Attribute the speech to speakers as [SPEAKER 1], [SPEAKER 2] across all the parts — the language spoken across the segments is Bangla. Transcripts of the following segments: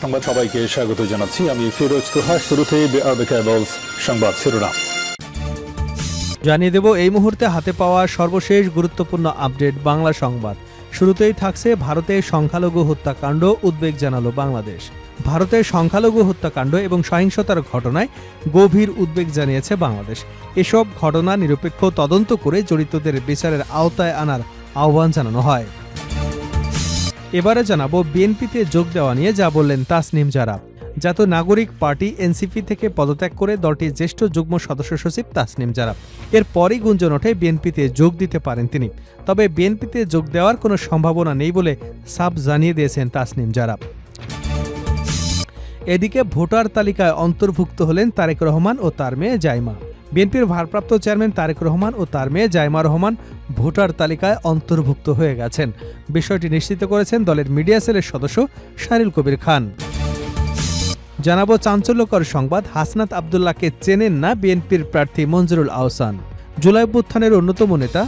[SPEAKER 1] সংবাদ সবাইকে স্বাগত জানাচ্ছি। আমি ফিরোজ তোহা। শুরুতেই সংবাদ শিরোনাম
[SPEAKER 2] জানিয়ে দেব এই মুহূর্তে হাতে পাওয়া সর্বশেষ গুরুত্বপূর্ণ আপডেট বাংলা সংবাদ। শুরুতেই থাকছে ভারতের সংখ্যালঘু হত্যাকাণ্ড, উদ্বেগ জানালো বাংলাদেশ। ভারতের সংখ্যালঘু হত্যাকাণ্ড এবং সহিংসতার ঘটনায় গভীর উদ্বেগ জানিয়েছে বাংলাদেশ। এসব ঘটনা নিরপেক্ষ তদন্ত করে জড়িতদের বিচারের আওতায় আনার আহ্বান জানানো হয়। এবারে জানাবো বিএনপিতে যোগ দেওয়া নিয়ে যা বললেন তাসনিম জারা। জাতীয় নাগরিক পার্টি এনসিপি থেকে পদত্যাগ করে দলটির জ্যেষ্ঠ যুগ্ম সদস্য সচিব তাসনিম জারা। এরপরই গুঞ্জন ওঠে বিএনপিতে যোগ দিতে পারেন তিনি। তবে বিএনপিতে যোগ দেওয়ার কোনো সম্ভাবনা নেই বলে সাফ জানিয়ে দিয়েছেন তাসনিম জারা। এদিকে ভোটার তালিকায় অন্তর্ভুক্ত হলেন তারেক রহমান ও তার মেয়ে জাইমা। বিএনপির ভারপ্রাপ্ত চেয়ারম্যান তারেক রহমান ও তার মেয়ে জাইমা রহমান ভোটার তালিকায় অন্তর্ভুক্ত হয়ে গেছেন। বিষয়টি নিশ্চিত করেছেন দলের মিডিয়া সেলের সদস্য শাহরিল কবির খান। জানাবো চাঞ্চল্যকর সংবাদ, হাসনাত আব্দুল্লাহকে চেনেন না বিএনপির প্রার্থী মঞ্জুরুল আহসান। জুলাই অভ্যুত্থানের অন্যতম নেতা,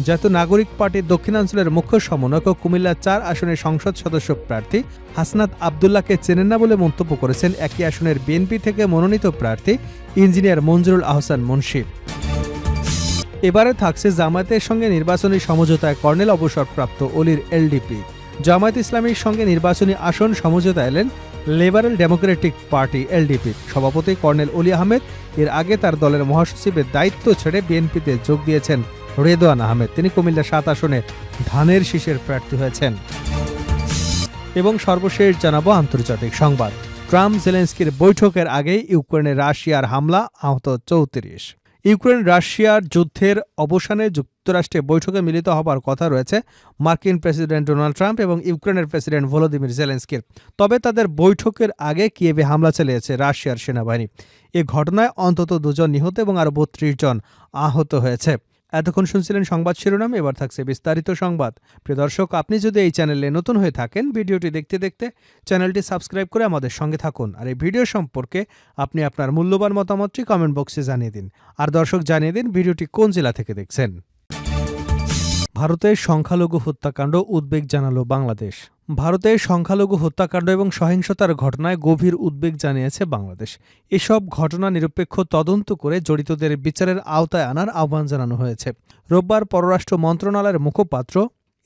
[SPEAKER 2] জাতীয় নাগরিক পার্টির দক্ষিণাঞ্চলের মুখ্য সমন্বয়ক ও কুমিল্লা ৪ আসনের সংসদ সদস্য প্রার্থী হাসনাত আব্দুল্লাহকে চেনেন না বলে মন্তব্য করেছেন একই আসনের বিএনপি থেকে মনোনীত প্রার্থী ইঞ্জিনিয়ার মঞ্জুরুল আহসান মুন্সি। এবারে থাকছে জামায়াতের সঙ্গে নির্বাচনী সমঝোতায় কর্নেল অবসরপ্রাপ্ত অলির এলডিপি। জামায়াত ইসলামীর সঙ্গে নির্বাচনী আসন সমঝোতায় এলেন লিবারেল ডেমোক্রেটিক পার্টি এলডিপি সভাপতি কর্নেল অলি আহমেদ। এর আগে তার দলের মহাসচিবের দায়িত্ব ছেড়ে বিএনপিতে যোগ দিয়েছেন রেদওয়ান আহমেদ। তিনি কুমিল্লা ৭ আসনে ধানের শীষের প্রার্থী হয়েছেন। এবং সর্বশেষ জানাবো আন্তর্জাতিক সংবাদ। ট্রাম্প জেলেনস্কির বৈঠকের আগে ইউক্রেনে রাশিয়ার হামলা, আহত ৩৪। ইউক্রেন রাশিয়ার যুদ্ধের অবসানে যুক্তরাষ্ট্রে বৈঠকে মিলিত হবার কথা রয়েছে মার্কিন প্রেসিডেন্ট ডোনাল্ড ট্রাম্প এবং ইউক্রেনের প্রেসিডেন্ট ভলোদিমির জেলেনস্কির। তবে তাদের বৈঠকের আগে কিয়েভে হামলা চালিয়েছে রাশিয়ার সেনাবাহিনী। এ ঘটনায় অন্তত ২ জন নিহত এবং আরও ৩২ জন আহত হয়েছে। এতক্ষণ শুনছিলেন সংবাদ শিরোনাম, এবার থাকছে বিস্তারিত সংবাদ। প্রিয় দর্শক, আপনি যদি এই চ্যানেলে নতুন হয়ে থাকেন, ভিডিওটি দেখতে দেখতে চ্যানেলটি সাবস্ক্রাইব করে আমাদের সঙ্গে থাকুন। আর এই ভিডিও সম্পর্কে আপনি আপনার মূল্যবান মতামতটি কমেন্ট বক্সে জানিয়ে দিন। আর দর্শক, জানিয়ে দিন ভিডিওটি কোন জেলা থেকে দেখছেন। ভারতের সংখ্যালঘু হত্যাকাণ্ড, উদ্বেগ জানালো বাংলাদেশ। ভারতের সংখ্যালঘু হত্যাকাণ্ড এবং সহিংসতার ঘটনায় গভীর উদ্বেগ জানিয়েছে বাংলাদেশ। এসব ঘটনা নিরপেক্ষ তদন্ত করে জড়িতদের বিচারের আওতায় আনার আহ্বান জানানো হয়েছে। রোববার পররাষ্ট্র মন্ত্রণালয়ের মুখপাত্র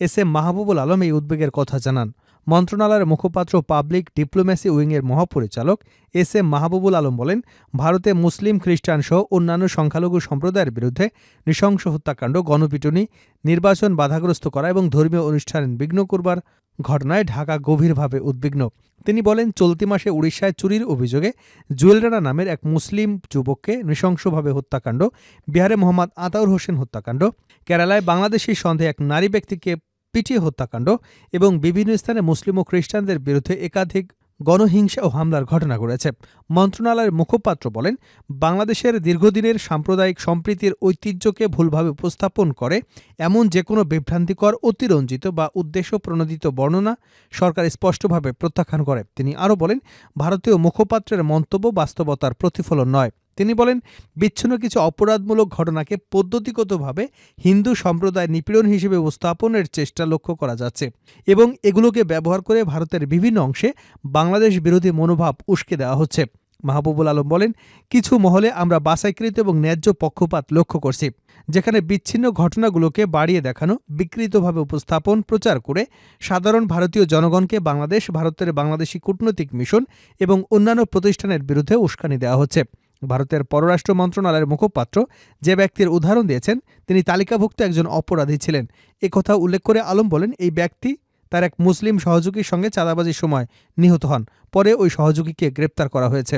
[SPEAKER 2] এস.এম. মাহবুবুল আলম এই উদ্বেগের কথা জানান। মন্ত্রণালয়ের মুখপাত্র পাবলিক ডিপ্লোম্যাসি উইংয়ের মহাপরিচালক এস.এম. মাহবুবুল আলম বলেন, ভারতে মুসলিম, খ্রিস্টান সহ অন্যান্য সংখ্যালঘু সম্প্রদায়ের বিরুদ্ধে নৃশংস হত্যাকাণ্ড, গণপিটুনি, নির্বাচন বাধাগ্রস্ত করা এবং ধর্মীয় অনুষ্ঠান বিঘ্ন করবার ঘটনায় ঢাকা গভীরভাবে উদ্বিগ্ন। তিনি বলেন, চলতি মাসে উড়িষ্যায় চুরির অভিযোগে জুয়েল রানা নামের এক মুসলিম যুবককে নৃশংসভাবে হত্যাকাণ্ড, বিহারে মোহাম্মদ আতাউর হোসেন হত্যাকাণ্ড, কেরালায় বাংলাদেশি সন্দেহে এক নারী ব্যক্তিকে পিটিয়ে হত্যাকাণ্ড এবং বিভিন্ন স্থানে মুসলিম ও খ্রিস্টানদের বিরুদ্ধে একাধিক গণহিংসা ও হামলার ঘটনা ঘটেছে। মন্ত্রণালয়ের মুখপাত্র বলেন, বাংলাদেশের দীর্ঘদিনের সাম্প্রদায়িক সম্প্রীতির ঐতিহ্যকে ভুলভাবে উপস্থাপন করে এমন যে কোনো বিভ্রান্তিকর, অতিরঞ্জিত বা উদ্দেশ্য প্রণোদিত বর্ণনা সরকার স্পষ্টভাবে প্রত্যাখ্যান করে। তিনি আরও বলেন, ভারতীয় মুখপাত্রের মন্তব্য বাস্তবতার প্রতিফলন নয়। তিনি বলেন, বিচ্ছিন্ন কিছু অপরাধমূলক ঘটনাকে পদ্ধতিগতভাবে হিন্দু সম্প্রদায় নিপীড়ন হিসেবে উপস্থাপনের চেষ্টা লক্ষ্য করা যাচ্ছে এবং এগুলোকে ব্যবহার করে ভারতের বিভিন্ন অংশে বাংলাদেশ বিরোধী মনোভাব উস্কে দেওয়া হচ্ছে। মাহবুবুল আলম বলেন, কিছু মহলে আমরা বাছাইকৃত এবং ন্যায্য পক্ষপাত লক্ষ্য করছি, যেখানে বিচ্ছিন্ন ঘটনাগুলোকে বাড়িয়ে দেখানো, বিকৃতভাবে উপস্থাপন, প্রচার করে সাধারণ ভারতীয় জনগণকে বাংলাদেশ, ভারতের বাংলাদেশি কূটনৈতিক মিশন এবং অন্যান্য প্রতিষ্ঠানের বিরুদ্ধে উস্কানি দেওয়া হচ্ছে। ভারতের পররাষ্ট্র মন্ত্রণালয়ের মুখপাত্র যে ব্যক্তির উদাহরণ দিয়েছেন তিনি তালিকাভুক্ত একজন অপরাধী ছিলেন। একথা উল্লেখ করে আলম বলেন, এই ব্যক্তি তার এক মুসলিম সহযোগীর সঙ্গে চাঁদাবাজির সময় নিহত হন। পরে ওই সহযোগীকে গ্রেপ্তার করা হয়েছে।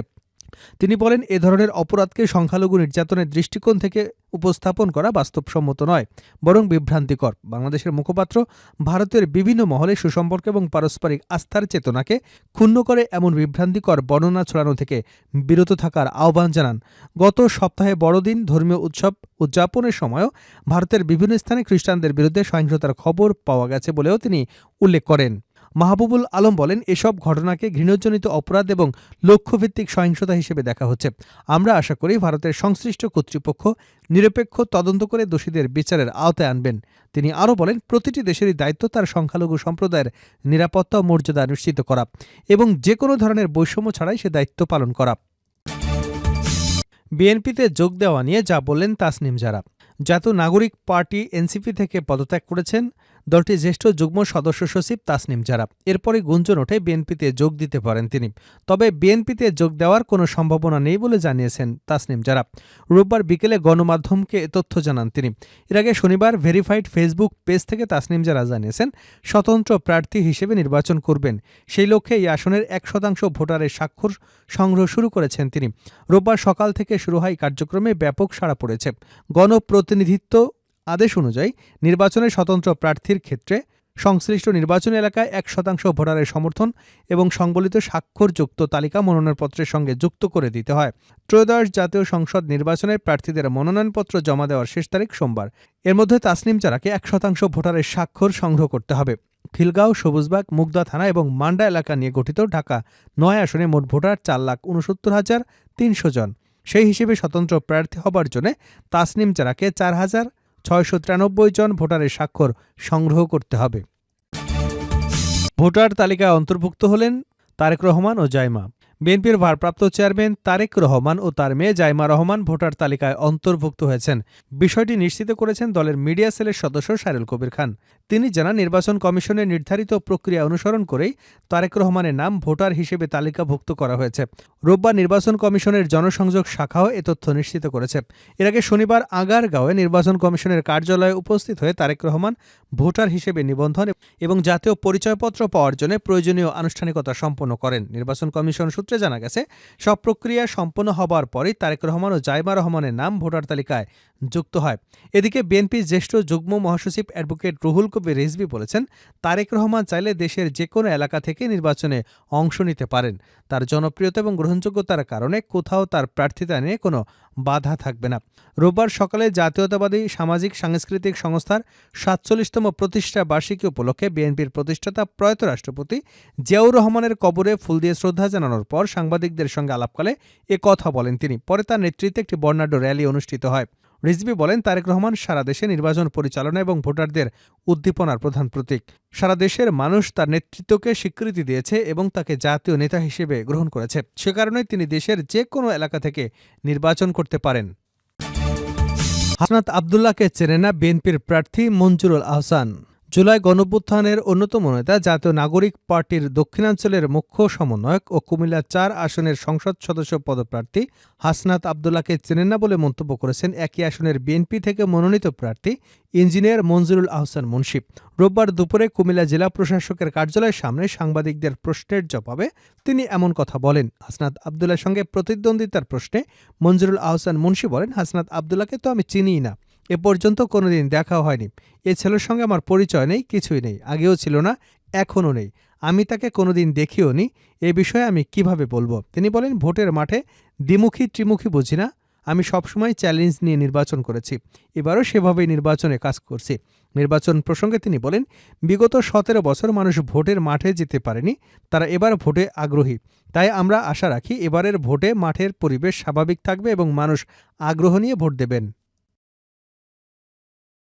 [SPEAKER 2] তিনি বলেন, এ ধরনের অপরাধকে সংখ্যালঘু নির্যাতনের দৃষ্টিকোণ থেকে উপস্থাপন করা বাস্তবসম্মত নয়, বরং বিভ্রান্তিকর। বাংলাদেশের মুখপাত্র ভারতের বিভিন্ন মহলে সুসম্পর্ক এবং পারস্পরিক আস্থার চেতনাকে ক্ষুণ্ণ করে এমন বিভ্রান্তিকর বর্ণনা ছড়ানো থেকে বিরত থাকার আহ্বান জানান। গত সপ্তাহে বড়দিন ধর্মীয় উৎসব উদযাপনের সময়ও ভারতের বিভিন্ন স্থানে খ্রিস্টানদের বিরুদ্ধে সহিংসতার খবর পাওয়া গেছে বলেও তিনি উল্লেখ করেন। মাহবুবুল আলম বলেন, এসব ঘটনাকে ঘৃণাজনিত অপরাধ এবং লক্ষ্যভিত্তিক সহিংসতা হিসেবে দেখা হচ্ছে। আমরা আশা করি ভারতের সংশ্লিষ্ট কর্তৃপক্ষ নিরপেক্ষ তদন্ত করে দোষীদের বিচারের আওতায় আনবেন। তিনি আরও বলেন, প্রতিটি দেশেরই দায়িত্ব তার সংখ্যালঘু সম্প্রদায়ের নিরাপত্তা ও মর্যাদা নিশ্চিত করা এবং যে কোনো ধরনের বৈষম্য ছাড়াই সে দায়িত্ব পালন করা। বিএনপিতে যোগ দেওয়া নিয়ে যা বললেন তাসনিম জারা। জাতীয় নাগরিক পার্টি এনসিপি থেকে পদত্যাগ করেছেন দলটির জ্যেষ্ঠ যুগ্ম সদস্য সচিব তাসনিম জারা। এরপরে গুঞ্জন ওঠে বিএনপিতে যোগ দিতে পারেন তিনি। তবে বিএনপিতে যোগ দেওয়ার কোনো সম্ভাবনা নেই বলে জানিয়েছেন তাসনিম জারা। রোববার বিকেলে গণমাধ্যমকে এ তথ্য জানান তিনি। এর আগে শনিবার ভেরিফাইড ফেসবুক পেজ থেকে তাসনিম জারা জানিয়েছেন, স্বতন্ত্র প্রার্থী হিসেবে নির্বাচন করবেন। সেই লক্ষ্যে এই আসনের 1% ভোটারের স্বাক্ষর সংগ্রহ শুরু করেছেন তিনি। রোববার সকাল থেকে শুরু হয় কার্যক্রমে ব্যাপক সাড়া পড়েছে। গণপ্রতিনিধিত্ব আদেশ অনুযায়ী নির্বাচনে স্বতন্ত্র প্রার্থীর ক্ষেত্রে সংশ্লিষ্ট নির্বাচনী এলাকায় 1% ভোটারের সমর্থন এবং সংবলিত স্বাক্ষরযুক্ত তালিকা মনোনয়নপত্রের সঙ্গে যুক্ত করে দিতে হয়। ত্রয়োদশ জাতীয় সংসদ নির্বাচনের প্রার্থীদের মনোনয়নপত্র জমা দেওয়ার শেষ তারিখ সোমবার। এর মধ্যে তাসনিম জারাকে 1% ভোটারের স্বাক্ষর সংগ্রহ করতে হবে। খিলগাঁও, সবুজবাগ, মুগদা থানা এবং মান্ডা এলাকা নিয়ে গঠিত ঢাকা 9 আসনে মোট ভোটার 4,69,300 জন। সেই হিসেবে স্বতন্ত্র প্রার্থী হবার জন্য তাসনিম জারাকে 4,693 জন ভোটারের স্বাক্ষর সংগ্রহ করতে হবে। ভোটার তালিকায় অন্তর্ভুক্ত হলেন তারেক রহমান ও জাইমা। বিএনপির ভারপ্রাপ্ত চেয়ারম্যান তারেক রহমান ও তার মেয়ে জাইমা রহমান ভোটার তালিকায় অন্তর্ভুক্ত হয়েছেন। বিষয়টি নিশ্চিত করেছেন দলের মিডিয়া সেলের সদস্য সাইরুল কবির খান। তিনি জানান, নির্বাচন কমিশনের নির্ধারিত প্রক্রিয়া অনুসরণ করেই তারেক রহমানের নাম ভোটার হিসেবে তালিকাভুক্ত করা হয়েছে। রোববার নির্বাচন কমিশনের জনসংযোগ শাখাও এ তথ্য নিশ্চিত করেছে। এর আগে শনিবার আগারগাঁওয়ে নির্বাচন কমিশনের কার্যালয়ে উপস্থিত হয়ে তারেক রহমান ভোটার হিসেবে নিবন্ধন এবং জাতীয় পরিচয়পত্র পাওয়ার জন্য প্রয়োজনীয় আনুষ্ঠানিকতা সম্পন্ন করেন। নির্বাচন কমিশন সূত্রে জানা গেছে, সব প্রক্রিয়া সম্পন্ন হবার পরই তারেক রহমান ও জাইমা রহমানের নাম ভোটার তালিকায় যুক্ত হয়। এদিকে বিএনপির জ্যেষ্ঠ যুগ্ম মহাসচিব অ্যাডভোকেট রুহুল কবির রিজভী বলেছেন, তারেক রহমান চাইলে দেশের যে কোনো এলাকা থেকে নির্বাচনে অংশ নিতে পারেন। তার জনপ্রিয়তা এবং গ্রহণযোগ্যতার কারণে কোথাও তার প্রার্থিতা নিয়ে কোনো বাধা থাকবে না। রোববার সকালে জাতীয়তাবাদী সামাজিক সাংস্কৃতিক সংস্থার 47তম প্রতিষ্ঠা বার্ষিকী উপলক্ষে বিএনপির প্রতিষ্ঠাতা প্রয়াত রাষ্ট্রপতি জিয়াউর রহমানের কবরে ফুল দিয়ে শ্রদ্ধা জানানোর পর সাংবাদিকদের সঙ্গে আলাপকালে এ কথা বলেন তিনি। পরে তার নেতৃত্বে একটি বর্ণাঢ্য র্যালি অনুষ্ঠিত হয়। রিজভী বলেন, তারেক রহমান সারা দেশে নির্বাচন পরিচালনা এবং ভোটারদের উদ্দীপনার প্রধান প্রতীক। সারা দেশের মানুষ তার নেতৃত্বকে স্বীকৃতি দিয়েছে এবং তাকে জাতীয় নেতা হিসেবে গ্রহণ করেছে। সে কারণে তিনি দেশের যে কোনো এলাকা থেকে নির্বাচন করতে পারেন। হাসনাত আব্দুল্লাহকে চেনে না বিএনপির প্রার্থী মঞ্জুরুল আহসান। জুলাই গণঅভ্যুত্থানের অন্যতম নেতা জাতীয় নাগরিক পার্টির দক্ষিণাঞ্চলের মুখ্য সমন্বয়ক ও কুমিল্লা 4 আসনের সংসদ সদস্য পদপ্রার্থী হাসনাত আব্দুল্লাহকে চেনেন না বলে মন্তব্য করেছেন একই আসনের বিএনপি থেকে মনোনীত প্রার্থী ইঞ্জিনিয়ার মঞ্জুরুল আহসান মুন্সি। রোববার দুপুরে কুমিল্লা জেলা প্রশাসকের কার্যালয়ের সামনে সাংবাদিকদের প্রশ্নের জবাবে তিনি এমন কথা বলেন। হাসনাত আব্দুল্লাহর সঙ্গে প্রতিদ্বন্দ্বিতার প্রশ্নে মঞ্জুরুল আহসান মুন্সি বলেন, হাসনাত আব্দুল্লাহকে তো আমি চিনিই না, এ পর্যন্ত কোনোদিন দেখা হয়নি। এ ছেলের সঙ্গে আমার পরিচয় নেই, কিছুই নেই, আগেও ছিল না, এখনও নেই। আমি তাকে কোনোদিন দেখিও নি, এ বিষয়ে আমি কিভাবে বলবো। তিনি বলেন, ভোটের মাঠে দ্বিমুখী ত্রিমুখী বুঝি না। আমি সবসময় চ্যালেঞ্জ নিয়ে নির্বাচন করেছি, এবারও সেভাবেই নির্বাচনে কাজ করছি। নির্বাচন প্রসঙ্গে তিনি বলেন, বিগত 17 বছর মানুষ ভোটের মাঠে যেতে পারেনি, তারা এবার ভোটে আগ্রহী। তাই আমরা আশা রাখি এবারের ভোটে মাঠের পরিবেশ স্বাভাবিক থাকবে এবং মানুষ আগ্রহ নিয়ে ভোট দেবেন।